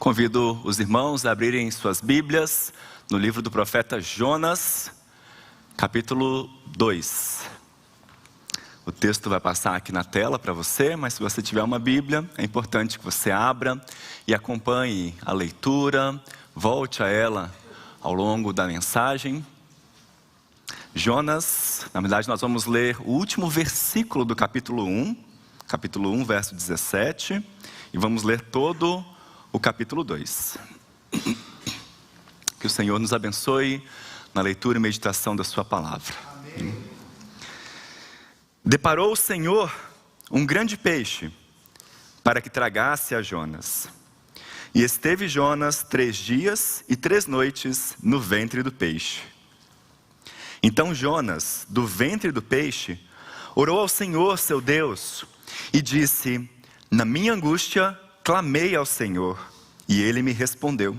Convido os irmãos a abrirem suas Bíblias no livro do profeta Jonas, capítulo 2. O texto vai passar aqui na tela para você, mas se você tiver uma Bíblia, é importante que você abra e acompanhe a leitura, volte a ela ao longo da mensagem. Jonas, na verdade nós vamos ler o último versículo do capítulo 1, verso 17, e vamos ler todo o capítulo 2. Que o Senhor nos abençoe na leitura e meditação da sua palavra. Amém. Deparou o Senhor um grande peixe para que tragasse a Jonas. E esteve Jonas 3 dias e 3 noites no ventre do peixe. Então Jonas, do ventre do peixe, orou ao Senhor seu Deus e disse: na minha angústia clamei ao Senhor, e Ele me respondeu.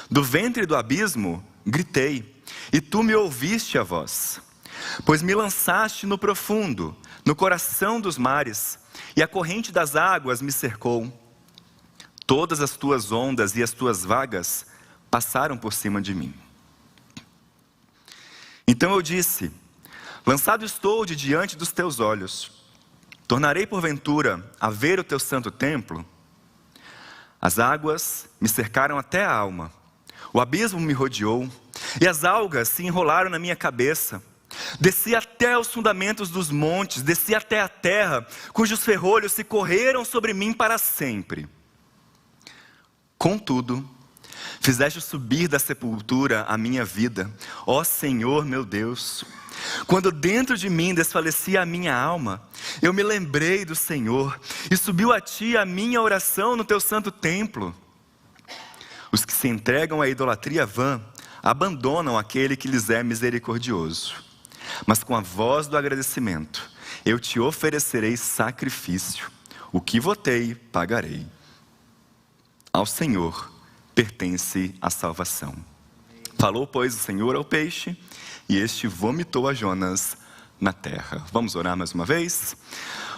Do ventre do abismo gritei, e Tu me ouviste a voz. Pois me lançaste no profundo, no coração dos mares, e a corrente das águas me cercou. Todas as Tuas ondas e as Tuas vagas passaram por cima de mim. Então eu disse: lançado estou de diante dos Teus olhos. Tornarei porventura a ver o Teu santo templo? As águas me cercaram até a alma, o abismo me rodeou, e as algas se enrolaram na minha cabeça. Desci até os fundamentos dos montes, desci até a terra, cujos ferrolhos se correram sobre mim para sempre. Contudo, fizeste subir da sepultura a minha vida, ó Senhor meu Deus. Quando dentro de mim desfalecia a minha alma, eu me lembrei do Senhor, e subiu a Ti a minha oração no Teu santo templo. Os que se entregam à idolatria vã, abandonam aquele que lhes é misericordioso. Mas com a voz do agradecimento, eu Te oferecerei sacrifício, o que votei, pagarei. Ao Senhor pertence a salvação. Falou, pois, o Senhor ao peixe, e este vomitou a Jonas na terra. Vamos orar mais uma vez?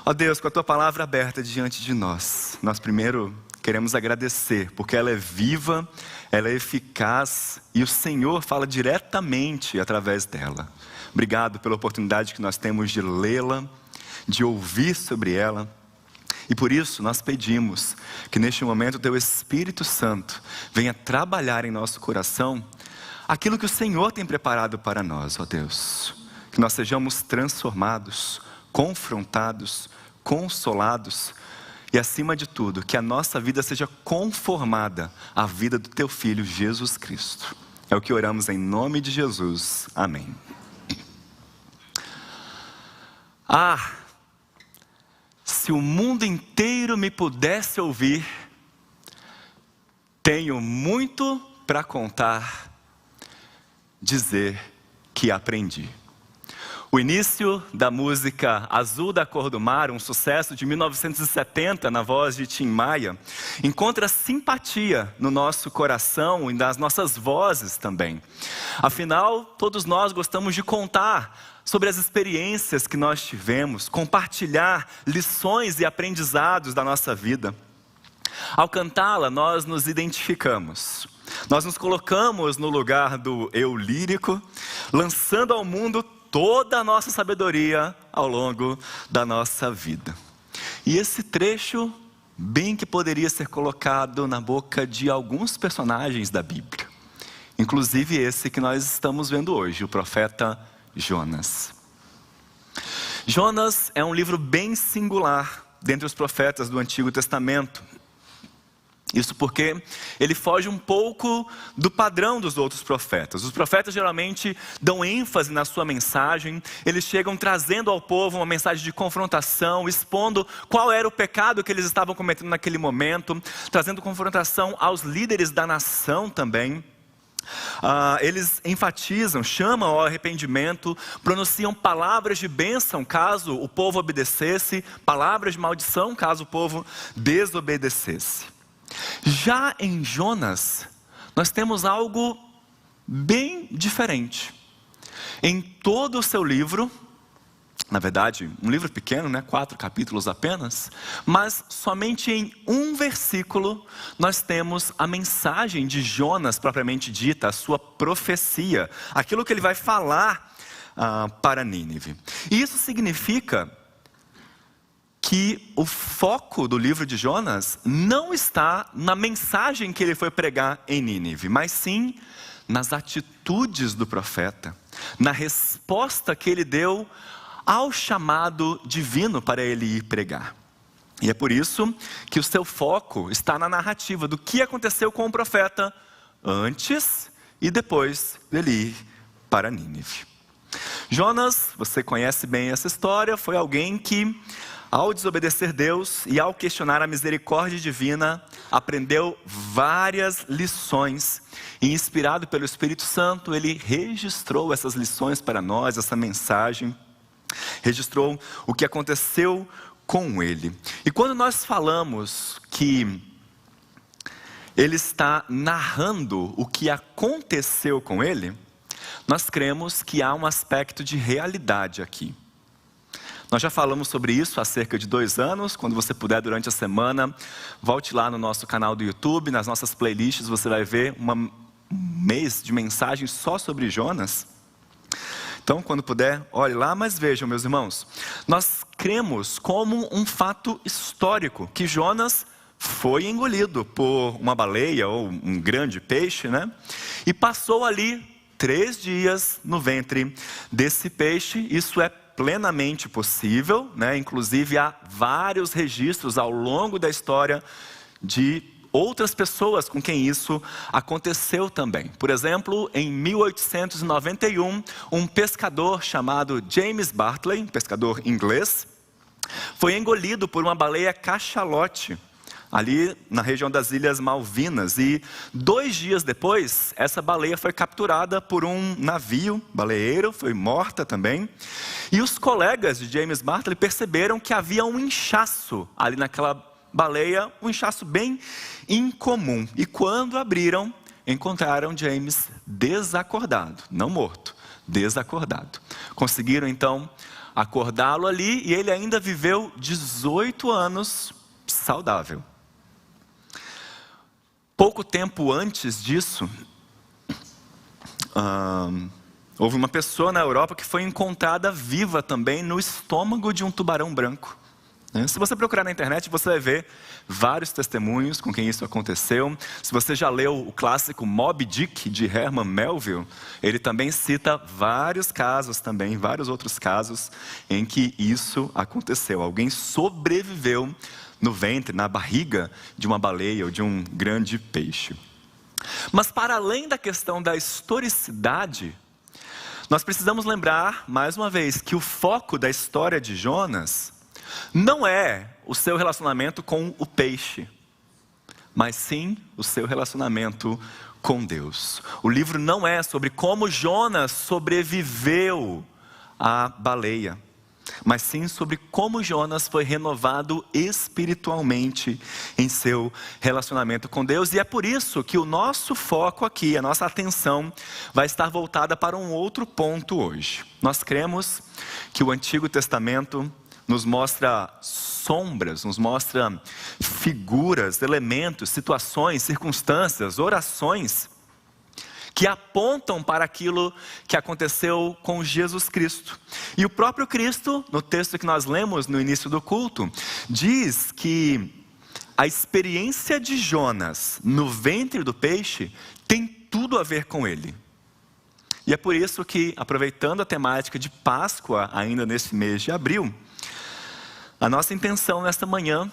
Ó Deus, com a Tua palavra aberta diante de nós, nós primeiro queremos agradecer, porque ela é viva, ela é eficaz, e o Senhor fala diretamente através dela. Obrigado pela oportunidade que nós temos de lê-la, de ouvir sobre ela. E por isso nós pedimos que neste momento o Teu Espírito Santo venha trabalhar em nosso coração aquilo que o Senhor tem preparado para nós, ó Deus. Que nós sejamos transformados, confrontados, consolados e, acima de tudo, que a nossa vida seja conformada à vida do Teu Filho Jesus Cristo. É o que oramos em nome de Jesus. Amém. Se o mundo inteiro me pudesse ouvir, tenho muito para contar, dizer que aprendi. O início da música Azul da Cor do Mar, um sucesso de 1970 na voz de Tim Maia, encontra simpatia no nosso coração e nas nossas vozes também. Afinal, todos nós gostamos de contar sobre as experiências que nós tivemos, compartilhar lições e aprendizados da nossa vida. Ao cantá-la, nós nos identificamos. Nós nos colocamos no lugar do eu lírico, lançando ao mundo toda a nossa sabedoria ao longo da nossa vida. E esse trecho, bem que poderia ser colocado na boca de alguns personagens da Bíblia. Inclusive esse que nós estamos vendo hoje, o profeta Jonas. Jonas é um livro bem singular dentre os profetas do Antigo Testamento. Isso porque ele foge um pouco do padrão dos outros profetas. Os profetas geralmente dão ênfase na sua mensagem. Eles chegam trazendo ao povo uma mensagem de confrontação, expondo qual era o pecado que eles estavam cometendo naquele momento, trazendo confrontação aos líderes da nação também. Eles enfatizam, chamam ao arrependimento, pronunciam palavras de bênção caso o povo obedecesse, palavras de maldição caso o povo desobedecesse. Já em Jonas, nós temos algo bem diferente. Em todo o seu livro, Na verdade, um livro pequeno, 4 capítulos apenas, mas somente em um versículo nós temos a mensagem de Jonas propriamente dita, a sua profecia, aquilo que ele vai falar para Nínive. E isso significa que o foco do livro de Jonas não está na mensagem que ele foi pregar em Nínive, mas sim nas atitudes do profeta, na resposta que ele deu ao chamado divino para ele ir pregar. E é por isso que o seu foco está na narrativa do que aconteceu com o profeta antes e depois dele ir para Nínive. Jonas, você conhece bem essa história, foi alguém que, ao desobedecer Deus e ao questionar a misericórdia divina, aprendeu várias lições. E inspirado pelo Espírito Santo, ele registrou essas lições para nós, essa mensagem. Registrou o que aconteceu com ele. E quando nós falamos que ele está narrando o que aconteceu com ele, nós cremos que há um aspecto de realidade aqui. Nós já falamos sobre isso há cerca de 2 anos. Quando você puder, durante a semana, volte lá no nosso canal do YouTube, nas nossas playlists, você vai ver um mês de mensagens só sobre Jonas. Então, quando puder, olhe lá, mas vejam, meus irmãos, nós cremos como um fato histórico, que Jonas foi engolido por uma baleia ou um grande peixe, e passou ali 3 dias no ventre desse peixe. Isso é plenamente possível, inclusive há vários registros ao longo da história de outras pessoas com quem isso aconteceu também. Por exemplo, em 1891, um pescador chamado James Bartley, um pescador inglês, foi engolido por uma baleia cachalote, ali na região das Ilhas Malvinas. E 2 dias depois, essa baleia foi capturada por um navio baleeiro, foi morta também. E os colegas de James Bartley perceberam que havia um inchaço ali naquela baleia, um inchaço bem incomum. E quando abriram, encontraram James desacordado, não morto, desacordado. Conseguiram então acordá-lo ali e ele ainda viveu 18 anos saudável. Pouco tempo antes disso, houve uma pessoa na Europa que foi encontrada viva também no estômago de um tubarão branco. Se você procurar na internet, você vai ver vários testemunhos com quem isso aconteceu. Se você já leu o clássico Moby Dick, de Herman Melville, ele também cita vários casos também, vários outros casos em que isso aconteceu. Alguém sobreviveu no ventre, na barriga de uma baleia ou de um grande peixe. Mas para além da questão da historicidade, nós precisamos lembrar, mais uma vez, que o foco da história de Jonas não é o seu relacionamento com o peixe, mas sim o seu relacionamento com Deus. O livro não é sobre como Jonas sobreviveu à baleia, mas sim sobre como Jonas foi renovado espiritualmente em seu relacionamento com Deus. E é por isso que o nosso foco aqui, a nossa atenção, vai estar voltada para um outro ponto hoje. Nós cremos que o Antigo Testamento nos mostra sombras, nos mostra figuras, elementos, situações, circunstâncias, orações que apontam para aquilo que aconteceu com Jesus Cristo. E o próprio Cristo, no texto que nós lemos no início do culto, diz que a experiência de Jonas no ventre do peixe tem tudo a ver com ele. E é por isso que, aproveitando a temática de Páscoa, ainda nesse mês de abril, a nossa intenção nesta manhã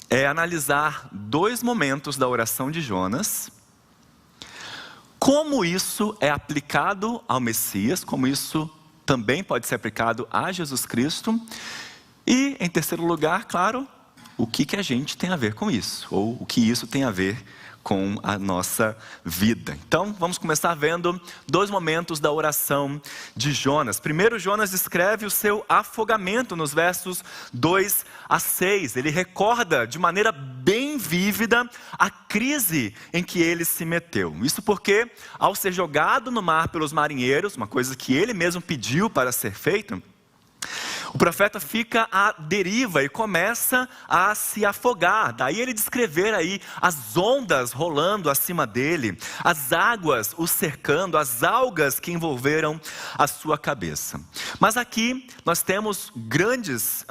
é analisar 2 momentos da oração de Jonas, como isso é aplicado ao Messias, como isso também pode ser aplicado a Jesus Cristo, e em terceiro lugar, claro, o que a gente tem a ver com isso, ou o que isso tem a ver com a nossa vida. Então, vamos começar vendo 2 momentos da oração de Jonas. Primeiro, Jonas descreve o seu afogamento nos versos 2 a 6. Ele recorda de maneira bem vívida a crise em que ele se meteu. Isso porque, ao ser jogado no mar pelos marinheiros, uma coisa que ele mesmo pediu para ser feito, O profeta fica à deriva e começa a se afogar. Daí ele descrever aí as ondas rolando acima dele, as águas o cercando, as algas que envolveram a sua cabeça. Mas aqui nós temos grandes,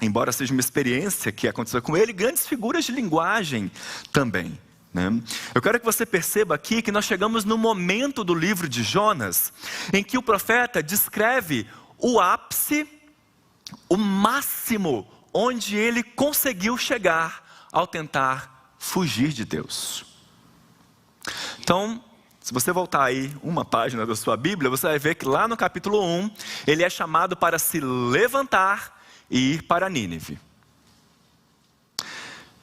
embora seja uma experiência que aconteceu com ele, grandes figuras de linguagem também. Eu quero que você perceba aqui que nós chegamos no momento do livro de Jonas, em que o profeta descreve o ápice, o máximo, onde ele conseguiu chegar ao tentar fugir de Deus. Então, se você voltar aí uma página da sua Bíblia, você vai ver que lá no capítulo 1, ele é chamado para se levantar e ir para Nínive.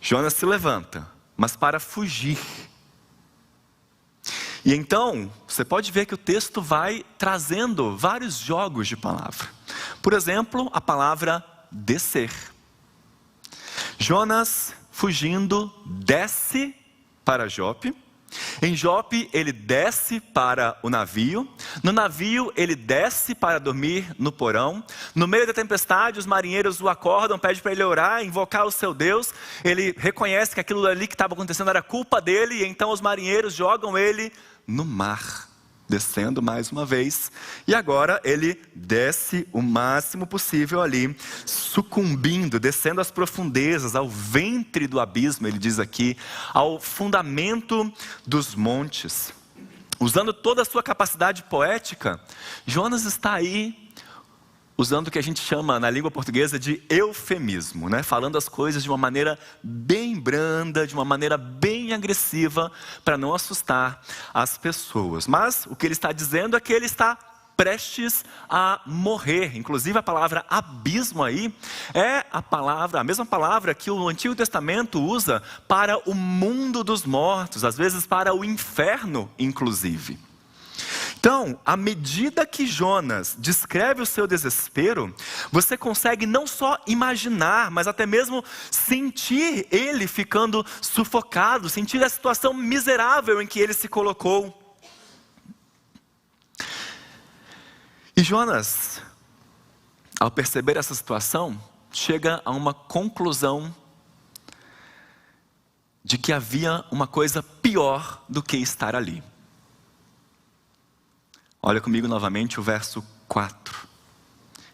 Jonas se levanta, mas para fugir. E então, você pode ver que o texto vai trazendo vários jogos de palavra. Por exemplo, a palavra descer. Jonas, fugindo, desce para Jope. Em Jope, ele desce para o navio. No navio, ele desce para dormir no porão. No meio da tempestade, os marinheiros o acordam, pedem para ele orar, invocar o seu Deus. Ele reconhece que aquilo ali que estava acontecendo era culpa dele, e então os marinheiros jogam ele no mar, descendo mais uma vez. E agora ele desce o máximo possível ali, sucumbindo, descendo às profundezas, ao ventre do abismo, ele diz aqui, ao fundamento dos montes. Usando toda a sua capacidade poética, Jonas está aí usando o que a gente chama na língua portuguesa de eufemismo, falando as coisas de uma maneira bem branda, de uma maneira bem agressiva, para não assustar as pessoas. Mas o que ele está dizendo é que ele está prestes a morrer. Inclusive a palavra abismo aí é a mesma palavra que o Antigo Testamento usa para o mundo dos mortos, às vezes para o inferno inclusive. Então, à medida que Jonas descreve o seu desespero, você consegue não só imaginar, mas até mesmo sentir ele ficando sufocado, sentir a situação miserável em que ele se colocou. E Jonas, ao perceber essa situação, chega a uma conclusão de que havia uma coisa pior do que estar ali. Olha comigo novamente o verso 4.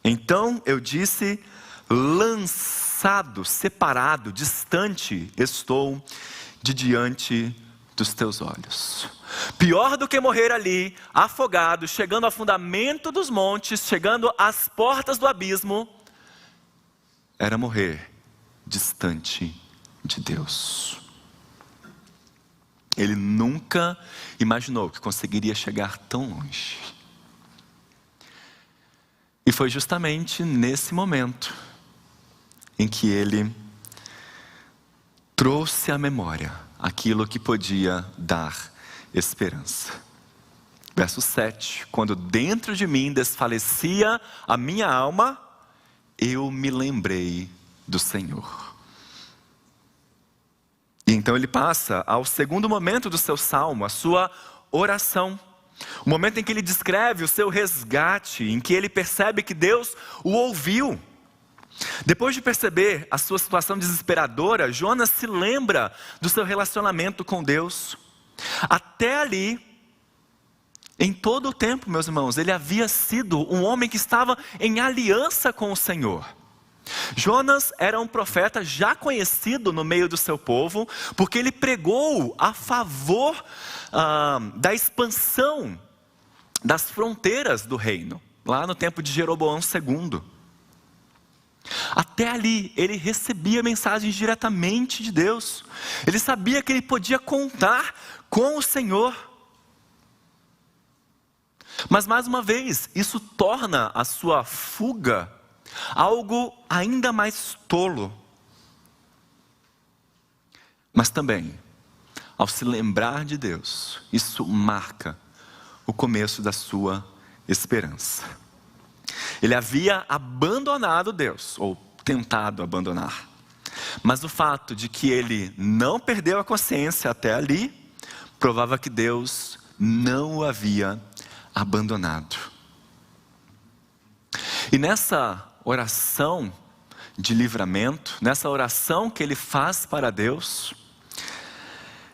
Então eu disse, lançado, separado, distante estou de diante dos teus olhos. Pior do que morrer ali, afogado, chegando ao fundamento dos montes, chegando às portas do abismo, era morrer distante de Deus. Ele nunca imaginou que conseguiria chegar tão longe. E foi justamente nesse momento em que ele trouxe à memória aquilo que podia dar esperança. Verso 7. Quando dentro de mim desfalecia a minha alma, eu me lembrei do Senhor. E então ele passa ao segundo momento do seu salmo, a sua oração. O momento em que ele descreve o seu resgate, em que ele percebe que Deus o ouviu. Depois de perceber a sua situação desesperadora, Jonas se lembra do seu relacionamento com Deus. Até ali, em todo o tempo, meus irmãos, ele havia sido um homem que estava em aliança com o Senhor. Jonas era um profeta já conhecido no meio do seu povo, porque ele pregou a favor da expansão das fronteiras do reino, lá no tempo de Jeroboão II. Até ali, ele recebia mensagens diretamente de Deus. Ele sabia que ele podia contar com o Senhor. Mas mais uma vez, isso torna a sua fuga algo ainda mais tolo. Mas também, ao se lembrar de Deus, isso marca o começo da sua esperança. Ele havia abandonado Deus, ou tentado abandonar. Mas o fato de que ele não perdeu a consciência até ali, provava que Deus não o havia abandonado. E nessa oração de livramento, nessa oração que ele faz para Deus,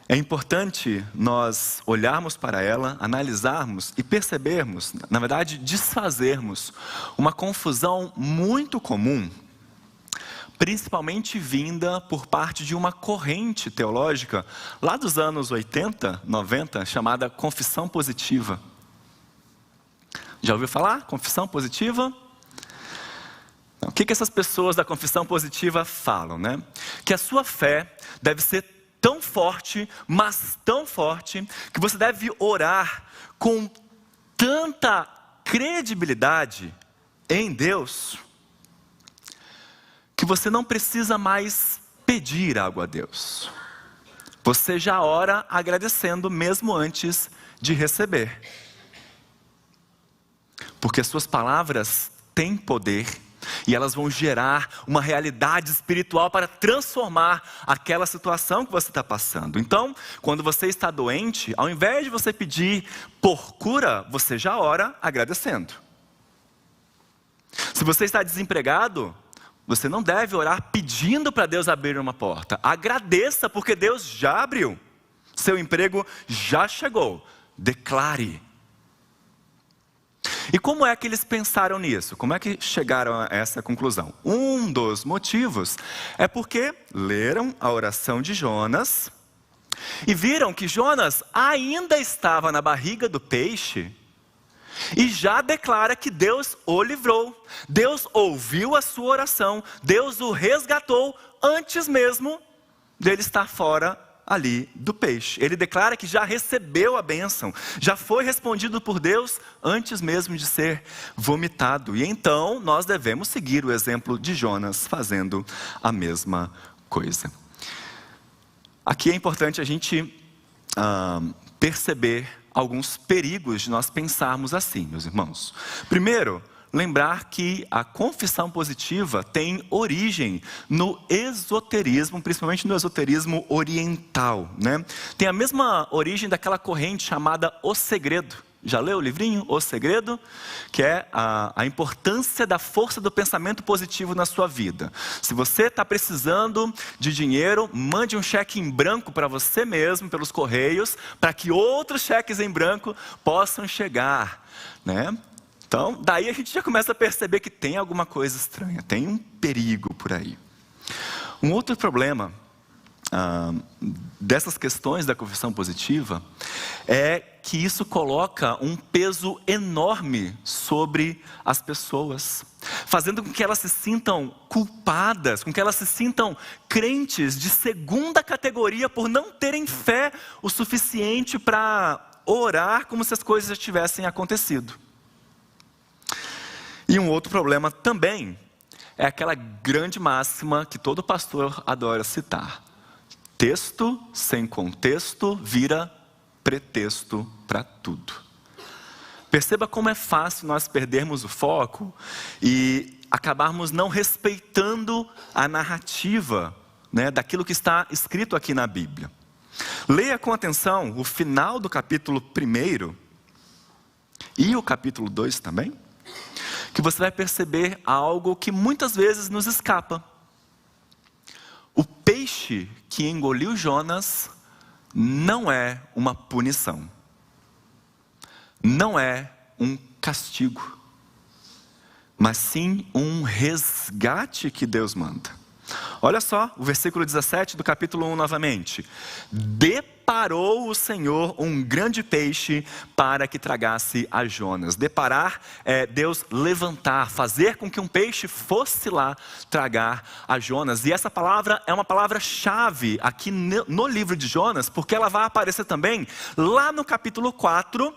é importante nós olharmos para ela, analisarmos e percebermos, na verdade, desfazermos uma confusão muito comum, principalmente vinda por parte de uma corrente teológica lá dos anos 80, 90, chamada confissão positiva. Já ouviu falar? Confissão positiva? O que essas pessoas da confissão positiva falam, né? Que a sua fé deve ser tão forte, mas tão forte, que você deve orar com tanta credibilidade em Deus, que você não precisa mais pedir algo a Deus. Você já ora agradecendo mesmo antes de receber. Porque as suas palavras têm poder e elas vão gerar uma realidade espiritual para transformar aquela situação que você está passando. Então, quando você está doente, ao invés de você pedir por cura, você já ora agradecendo. Se você está desempregado, você não deve orar pedindo para Deus abrir uma porta. Agradeça, porque Deus já abriu. Seu emprego já chegou. Declare. E como é que eles pensaram nisso? Como é que chegaram a essa conclusão? Um dos motivos é porque leram a oração de Jonas e viram que Jonas ainda estava na barriga do peixe e já declara que Deus o livrou. Deus ouviu a sua oração, Deus o resgatou antes mesmo dele estar fora ali do peixe. Ele declara que já recebeu a bênção, já foi respondido por Deus antes mesmo de ser vomitado. E então nós devemos seguir o exemplo de Jonas fazendo a mesma coisa. Aqui é importante a gente perceber alguns perigos de nós pensarmos assim, meus irmãos. Primeiro, lembrar que a confissão positiva tem origem no esoterismo, principalmente no esoterismo oriental, né? Tem a mesma origem daquela corrente chamada O Segredo. Já leu o livrinho O Segredo? Que é a importância da força do pensamento positivo na sua vida. Se você está precisando de dinheiro, mande um cheque em branco para você mesmo, pelos correios, para que outros cheques em branco possam chegar, né? Então, daí a gente já começa a perceber que tem alguma coisa estranha, tem um perigo por aí. Um outro problema dessas questões da confissão positiva é que isso coloca um peso enorme sobre as pessoas, fazendo com que elas se sintam culpadas, com que elas se sintam crentes de segunda categoria por não terem fé o suficiente para orar como se as coisas já tivessem acontecido. E um outro problema também é aquela grande máxima que todo pastor adora citar: texto sem contexto vira pretexto para tudo. Perceba como é fácil nós perdermos o foco e acabarmos não respeitando a narrativa, né, daquilo que está escrito aqui na Bíblia. Leia com atenção o final do capítulo 1 e o capítulo 2 também, que você vai perceber algo que muitas vezes nos escapa. O peixe que engoliu Jonas não é uma punição, não é um castigo, mas sim um resgate que Deus manda. Olha só, o versículo 17 do capítulo 1 novamente. Deparou o Senhor um grande peixe para que tragasse a Jonas. Deparar é Deus levantar, fazer com que um peixe fosse lá tragar a Jonas. E essa palavra é uma palavra-chave aqui no livro de Jonas, porque ela vai aparecer também lá no capítulo 4,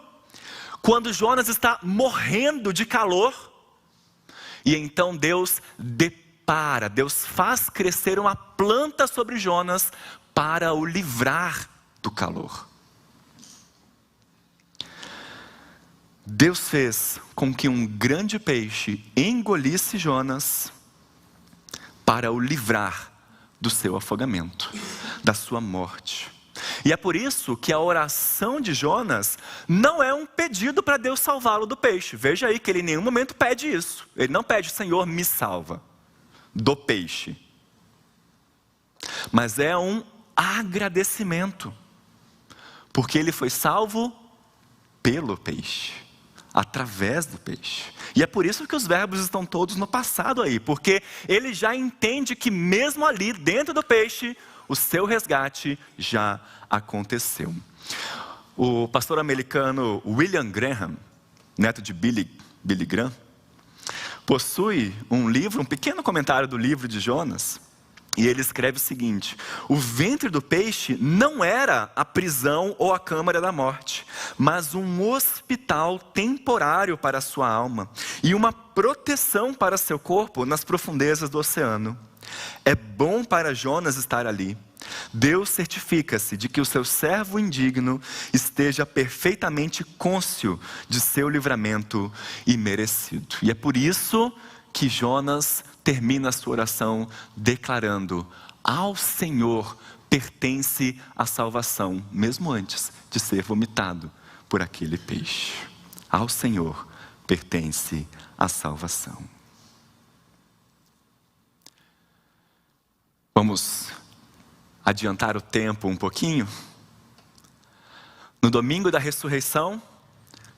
quando Jonas está morrendo de calor. E então Deus Deus faz crescer uma planta sobre Jonas para o livrar do calor. Deus fez com que um grande peixe engolisse Jonas para o livrar do seu afogamento, da sua morte. E é por isso que a oração oração de Jonas não é um pedido para Deus salvá-lo do peixe. Veja aí que ele em nenhum momento pede isso. Ele não pede, Senhor, me salva do peixe. Mas é um agradecimento, porque ele foi salvo pelo peixe, através do peixe. E é por isso que os verbos estão todos no passado aí, porque ele já entende que mesmo ali dentro do peixe, o seu resgate já aconteceu. O pastor americano William Graham, neto de Billy Graham, possui um livro, um pequeno comentário do livro de Jonas, e ele escreve o seguinte: o ventre do peixe não era a prisão ou a câmara da morte, mas um hospital temporário para a sua alma e uma proteção para seu corpo nas profundezas do oceano. É bom para Jonas estar ali. Deus certifica-se de que o seu servo indigno esteja perfeitamente cônscio de seu livramento imerecido. E é por isso que Jonas termina a sua oração declarando: ao Senhor pertence a salvação, mesmo antes de ser vomitado por aquele peixe. Ao Senhor pertence a salvação. Vamos adiantar o tempo um pouquinho. No domingo da ressurreição,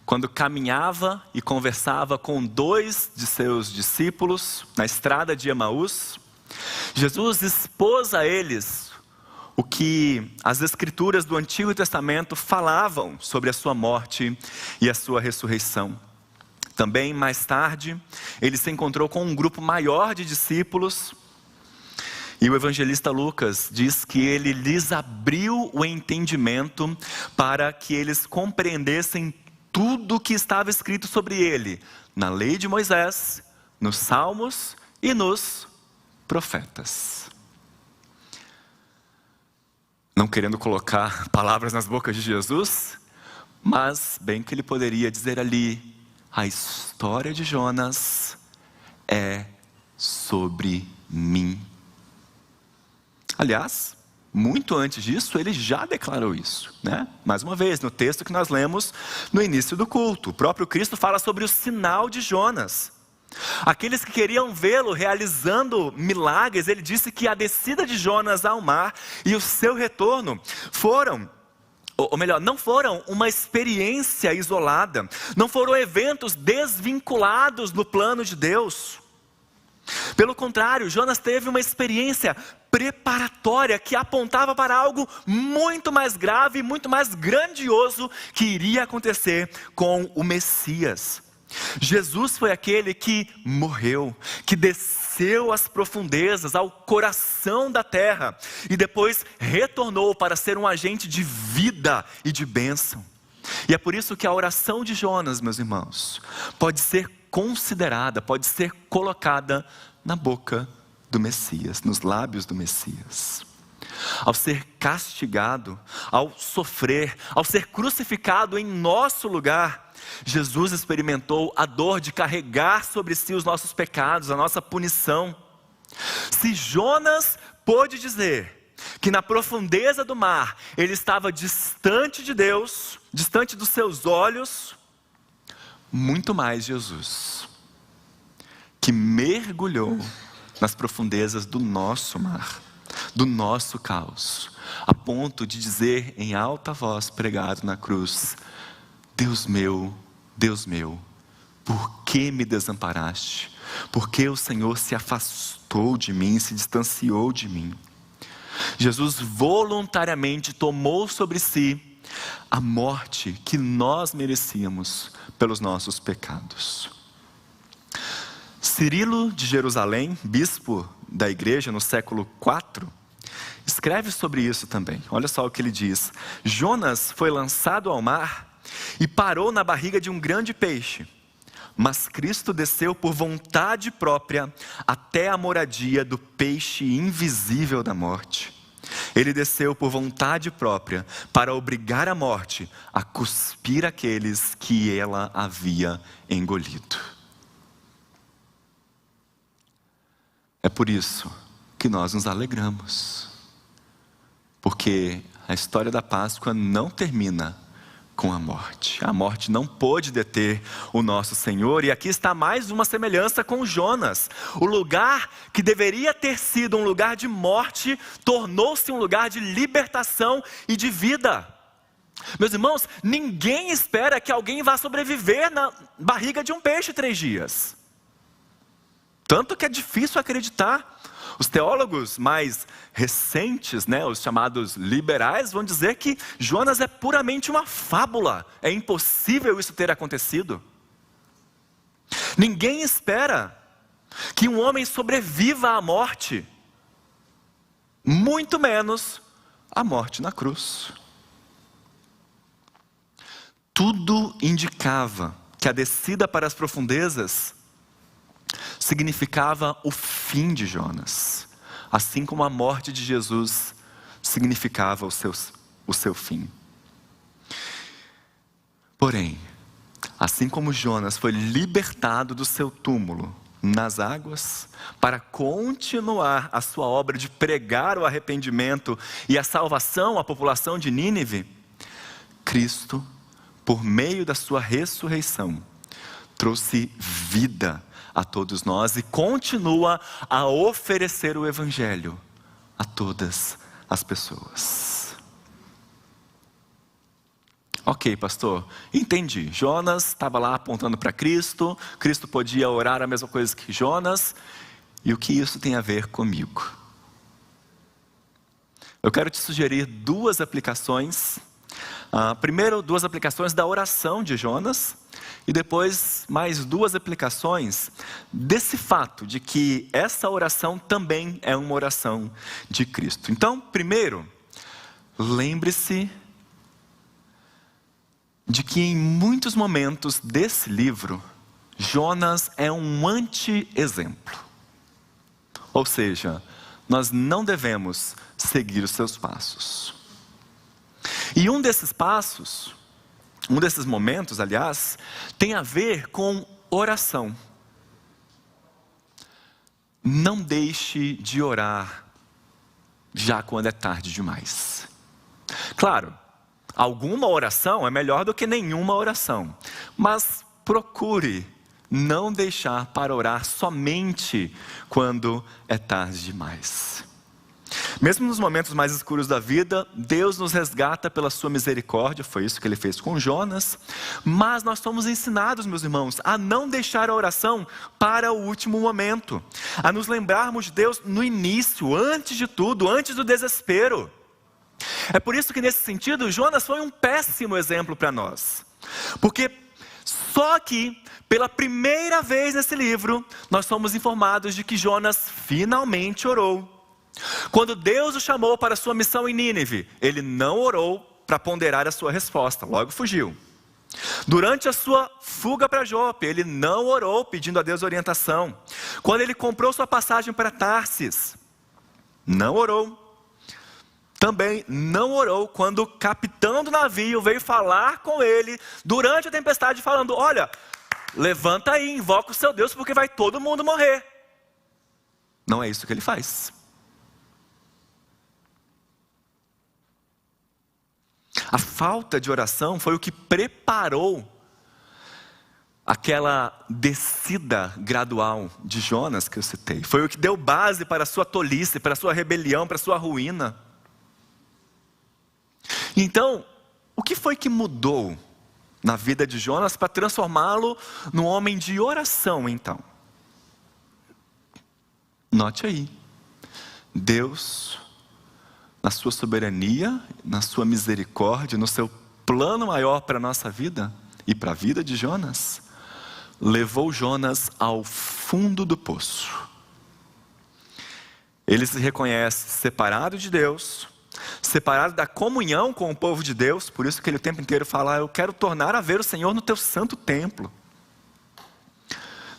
quando caminhava e conversava com 2 de seus discípulos na estrada de Emaús, Jesus expôs a eles o que as escrituras do Antigo Testamento falavam sobre a sua morte e a sua ressurreição. Também, mais tarde, ele se encontrou com um grupo maior de discípulos, e o evangelista Lucas diz que ele lhes abriu o entendimento para que eles compreendessem tudo o que estava escrito sobre ele na lei de Moisés, nos Salmos e nos profetas. Não querendo colocar palavras nas bocas de Jesus, mas bem que ele poderia dizer ali: a história de Jonas é sobre mim. Aliás, muito antes disso, ele já declarou isso, né? Mais uma vez, no texto que nós lemos no início do culto, o próprio Cristo fala sobre o sinal de Jonas. Aqueles que queriam vê-lo realizando milagres, ele disse que a descida de Jonas ao mar e o seu retorno foram, ou melhor, não foram uma experiência isolada, não foram eventos desvinculados do plano de Deus. Pelo contrário, Jonas teve uma experiência preparatória que apontava para algo muito mais grave, muito mais grandioso que iria acontecer com o Messias. Jesus foi aquele que morreu, que desceu às profundezas, ao coração da terra e depois retornou para ser um agente de vida e de bênção. E é por isso que a oração de Jonas, meus irmãos, pode ser considerada, pode ser colocada na boca do Messias, nos lábios do Messias. Ao ser castigado, ao sofrer, ao ser crucificado em nosso lugar, Jesus experimentou a dor de carregar sobre si os nossos pecados, a nossa punição. Se Jonas pôde dizer que na profundeza do mar ele estava distante de Deus, distante dos seus olhos, muito mais Jesus, que mergulhou nas profundezas do nosso mar, do nosso caos, a ponto de dizer em alta voz, pregado na cruz: Deus meu, por que me desamparaste? Por que o Senhor se afastou de mim, se distanciou de mim? Jesus voluntariamente tomou sobre si a morte que nós merecíamos pelos nossos pecados. Cirilo de Jerusalém, bispo da igreja no século IV, escreve sobre isso também. Olha só o que ele diz: Jonas foi lançado ao mar e parou na barriga de um grande peixe, mas Cristo desceu por vontade própria até a moradia do peixe invisível da morte. Ele desceu por vontade própria para obrigar a morte a cuspir aqueles que ela havia engolido. É por isso que nós nos alegramos, porque a história da Páscoa não termina com a morte. A morte não pôde deter o nosso Senhor. E aqui está mais uma semelhança com Jonas. O lugar que deveria ter sido um lugar de morte, tornou-se um lugar de libertação e de vida. Meus irmãos, ninguém espera que alguém vá sobreviver na barriga de um peixe 3 dias. Tanto que é difícil acreditar. Os teólogos mais recentes, os chamados liberais, vão dizer que Jonas é puramente uma fábula. É impossível isso ter acontecido. Ninguém espera que um homem sobreviva à morte, muito menos a morte na cruz. Tudo indicava que a descida para as profundezas significava o fim de Jonas, assim como a morte de Jesus significava o seu fim. Porém, assim como Jonas foi libertado do seu túmulo nas águas, para continuar a sua obra de pregar o arrependimento e a salvação à população de Nínive, Cristo, por meio da sua ressurreição, trouxe vida a todos nós e continua a oferecer o Evangelho a todas as pessoas. Ok, pastor, entendi. Jonas estava lá apontando para Cristo, Cristo podia orar a mesma coisa que Jonas, e o que isso tem a ver comigo? Eu quero te sugerir 2 aplicações. Primeiro, 2 aplicações da oração de Jonas, e depois mais 2 aplicações desse fato de que essa oração também é uma oração de Cristo. Então, primeiro, lembre-se de que em muitos momentos desse livro, Jonas é um anti-exemplo. Ou seja, nós não devemos seguir os seus passos. E um desses passos, um desses momentos, aliás, tem a ver com oração. Não deixe de orar já quando é tarde demais. Claro, alguma oração é melhor do que nenhuma oração, mas procure não deixar para orar somente quando é tarde demais. Mesmo nos momentos mais escuros da vida, Deus nos resgata pela sua misericórdia, foi isso que Ele fez com Jonas, mas nós somos ensinados, meus irmãos, a não deixar a oração para o último momento, a nos lembrarmos de Deus no início, antes de tudo, antes do desespero. É por isso que nesse sentido, Jonas foi um péssimo exemplo para nós, porque só aqui, pela primeira vez nesse livro, nós somos informados de que Jonas finalmente orou. Quando Deus o chamou para a sua missão em Nínive, ele não orou para ponderar a sua resposta, logo fugiu. Durante a sua fuga para Jope, ele não orou pedindo a Deus orientação. Quando ele comprou sua passagem para Tarsis, não orou. Também não orou quando o capitão do navio veio falar com ele durante a tempestade, falando: olha, levanta aí, invoca o seu Deus, porque vai todo mundo morrer. Não é isso que ele faz. A falta de oração foi o que preparou aquela descida gradual de Jonas que eu citei. Foi o que deu base para a sua tolice, para a sua rebelião, para a sua ruína. Então, o que foi que mudou na vida de Jonas para transformá-lo num homem de oração, então? Note aí, Deus, na sua soberania, na sua misericórdia, no seu plano maior para a nossa vida e para a vida de Jonas, levou Jonas ao fundo do poço. Ele se reconhece separado de Deus, separado da comunhão com o povo de Deus, por isso que ele o tempo inteiro fala: eu quero tornar a ver o Senhor no teu santo templo.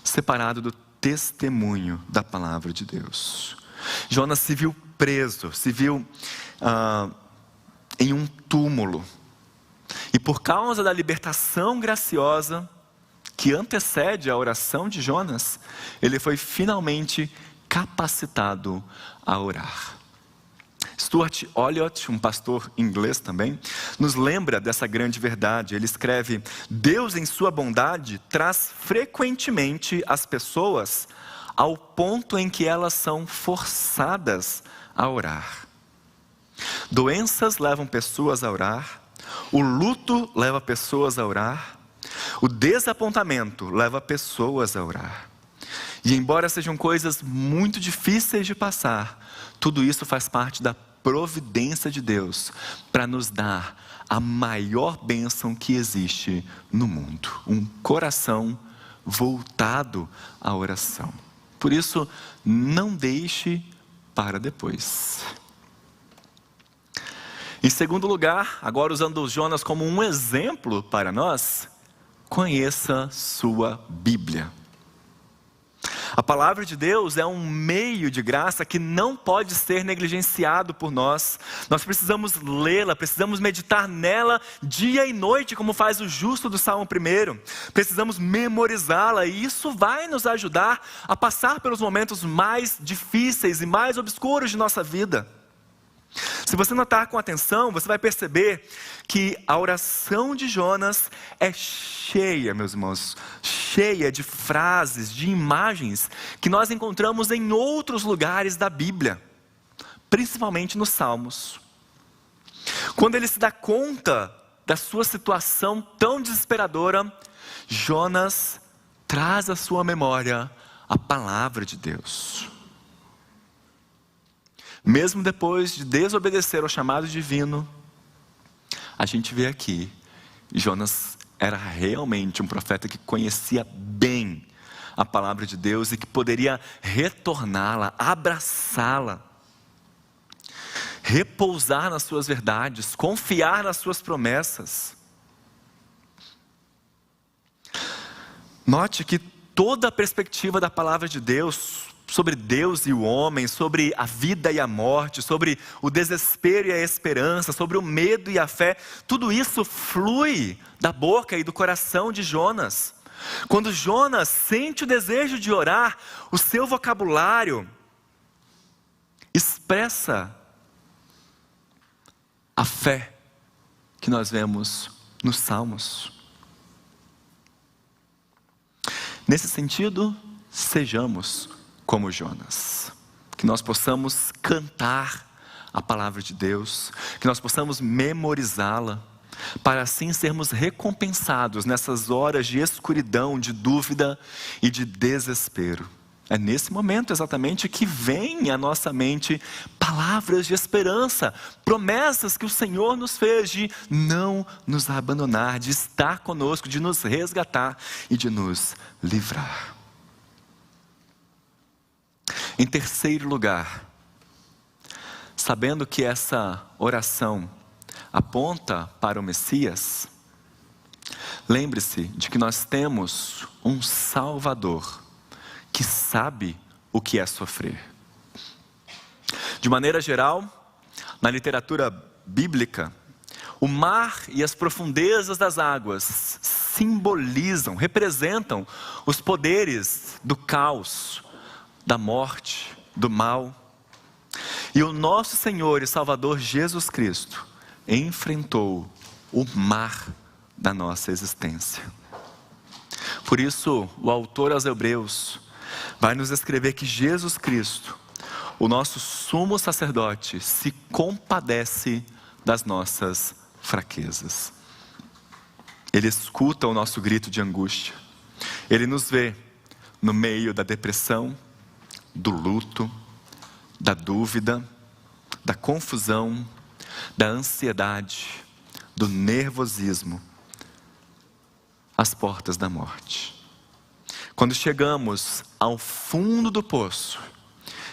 Separado do testemunho da palavra de Deus. Jonas se viu preso, se viu em um túmulo. E por causa da libertação graciosa que antecede a oração de Jonas, ele foi finalmente capacitado a orar. Stuart Olliott, um pastor inglês também, nos lembra dessa grande verdade. Ele escreve: Deus, em sua bondade, traz frequentemente as pessoas ao ponto em que elas são forçadas a orar. Doenças levam pessoas a orar, o luto leva pessoas a orar, o desapontamento leva pessoas a orar. E embora sejam coisas muito difíceis de passar, tudo isso faz parte da providência de Deus para nos dar a maior bênção que existe no mundo: um coração voltado à oração. Por isso, não deixe para depois. Em segundo lugar, agora usando Jonas como um exemplo para nós, conheça sua Bíblia. A palavra de Deus é um meio de graça que não pode ser negligenciado por nós. Nós precisamos lê-la, precisamos meditar nela dia e noite, como faz o justo do Salmo 1. Precisamos memorizá-la, e isso vai nos ajudar a passar pelos momentos mais difíceis e mais obscuros de nossa vida. Se você notar com atenção, você vai perceber que a oração de Jonas é cheia, meus irmãos, cheia de frases, de imagens que nós encontramos em outros lugares da Bíblia, principalmente nos Salmos. Quando ele se dá conta da sua situação tão desesperadora, Jonas traz à sua memória a palavra de Deus. Mesmo depois de desobedecer ao chamado divino, a gente vê aqui, Jonas era realmente um profeta que conhecia bem a palavra de Deus e que poderia retorná-la, abraçá-la, repousar nas suas verdades, confiar nas suas promessas. Note que toda a perspectiva da palavra de Deus sobre Deus e o homem, sobre a vida e a morte, sobre o desespero e a esperança, sobre o medo e a fé, tudo isso flui da boca e do coração de Jonas. Quando Jonas sente o desejo de orar, o seu vocabulário expressa a fé que nós vemos nos Salmos. Nesse sentido, sejamos como Jonas, que nós possamos cantar a palavra de Deus, que nós possamos memorizá-la, para assim sermos recompensados nessas horas de escuridão, de dúvida e de desespero. É nesse momento exatamente que vem à nossa mente palavras de esperança, promessas que o Senhor nos fez de não nos abandonar, de estar conosco, de nos resgatar e de nos livrar. Em terceiro lugar, sabendo que essa oração aponta para o Messias, lembre-se de que nós temos um Salvador que sabe o que é sofrer. De maneira geral, na literatura bíblica, o mar e as profundezas das águas simbolizam, representam os poderes do caos, da morte, do mal. E o nosso Senhor e Salvador Jesus Cristo enfrentou o mar da nossa existência. Por isso, o autor aos Hebreus vai nos escrever que Jesus Cristo, o nosso sumo sacerdote, se compadece das nossas fraquezas. Ele escuta o nosso grito de angústia. Ele nos vê no meio da depressão, do luto, da dúvida, da confusão, da ansiedade, do nervosismo, às portas da morte. Quando chegamos ao fundo do poço,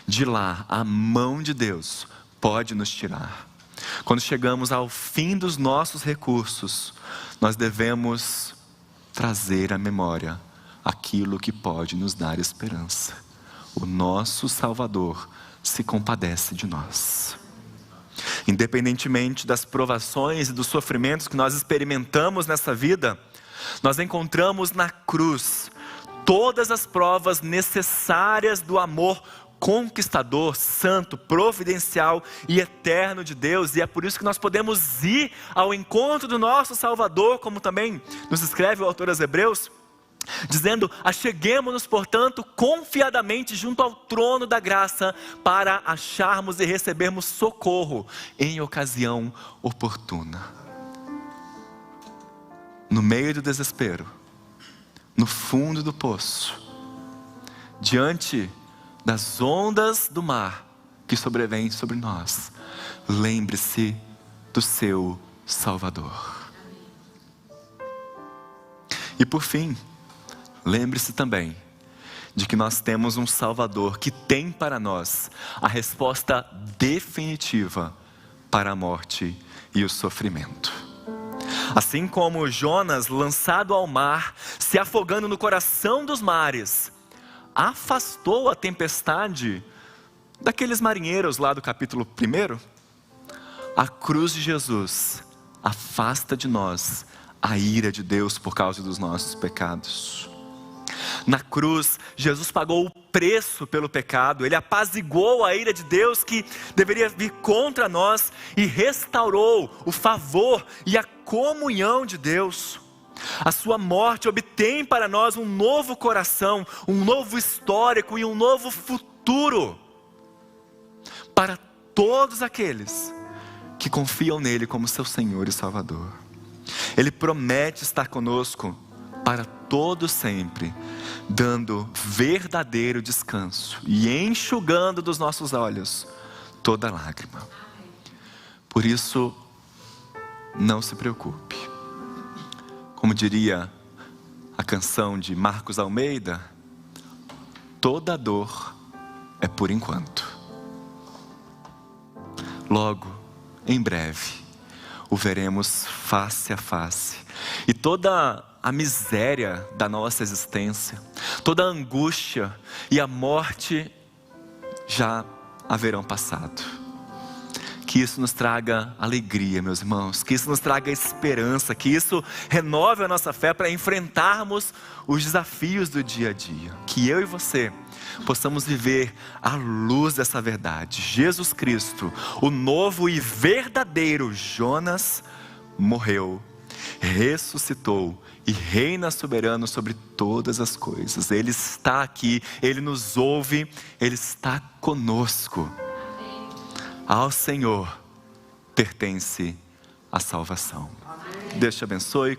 de lá a mão de Deus pode nos tirar. Quando chegamos ao fim dos nossos recursos, nós devemos trazer à memória aquilo que pode nos dar esperança. O nosso Salvador se compadece de nós. Independentemente das provações e dos sofrimentos que nós experimentamos nessa vida, nós encontramos na cruz todas as provas necessárias do amor conquistador, santo, providencial e eterno de Deus. E é por isso que nós podemos ir ao encontro do nosso Salvador, como também nos escreve o autor aos Hebreus, dizendo: acheguemo-nos, portanto, confiadamente junto ao trono da graça, para acharmos e recebermos socorro em ocasião oportuna. No meio do desespero, no fundo do poço, diante das ondas do mar que sobrevêm sobre nós, lembre-se do seu Salvador. E por fim, lembre-se também de que nós temos um Salvador que tem para nós a resposta definitiva para a morte e o sofrimento. Assim como Jonas, lançado ao mar, se afogando no coração dos mares, afastou a tempestade daqueles marinheiros lá do capítulo 1, a cruz de Jesus afasta de nós a ira de Deus por causa dos nossos pecados. Na cruz, Jesus pagou o preço pelo pecado. Ele apaziguou a ira de Deus que deveria vir contra nós e restaurou o favor e a comunhão de Deus. A sua morte obtém para nós um novo coração, um novo histórico e um novo futuro para todos aqueles que confiam nele como seu Senhor e Salvador. Ele promete estar conosco para todo sempre, dando verdadeiro descanso e enxugando dos nossos olhos toda lágrima. Por isso, não se preocupe. Como diria a canção de Marcos Almeida, toda dor é por enquanto. Logo, em breve, o veremos face a face. E toda a miséria da nossa existência, toda a angústia e a morte já haverão passado. Que isso nos traga alegria, meus irmãos. Que isso nos traga esperança. Que isso renove a nossa fé para enfrentarmos os desafios do dia a dia. Que eu e você possamos viver à luz dessa verdade. Jesus Cristo, o novo e verdadeiro Jonas, morreu, ressuscitou e reina soberano sobre todas as coisas. Ele está aqui, Ele nos ouve, Ele está conosco. Ao Senhor pertence a salvação. Deus te abençoe.